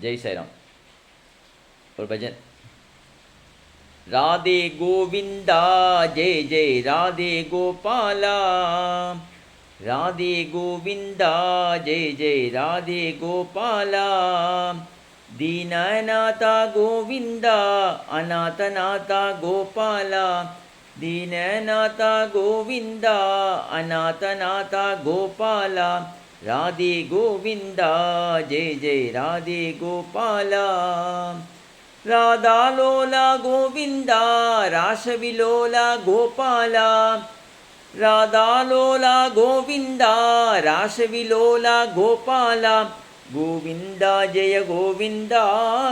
जय साई राम। और भजन। राधे गोविंदा जय जय राधे गोपाला, राधे गोविंदा जय जय राधे गोपाला, दीननाथ गोविंदा अनाथनाथ गोपाला, दीननाथ गोविंदा अनाथनाथ गोपाला, राधे गोविंदा जय जय राधे गोपाला, राधा लोला गोविंदा रासविलोला गोपाला, राधा लोला गोविंदा रासविलोला गोपाला, गोविंदा जय गोविंदा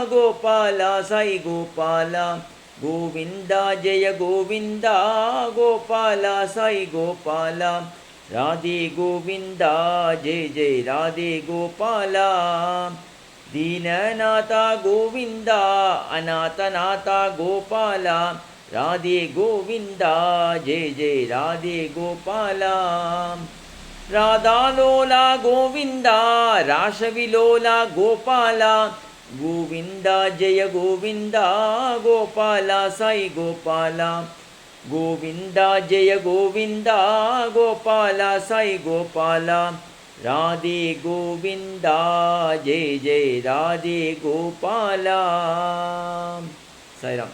गोपाला साई गोपाला, गोविंदा जय गोविंदा गोपाला साई गोपाला, राधे गोविंदा जय जय राधे गोपाला, दीननाथ गोविंदा अनाथनाथ गोपाला, राधे गोविंदा जय जय राधे गोपाला, राधा लोला गोविंदा रासविलोला गोपाला, गोविंदा जय गोविंदा गोपाला साई गोपाला, गोविंदा जय गोविंदा गोपाला साई गोपाला, राधे गोविंदा जय जय राधे गोपाला। साई राम।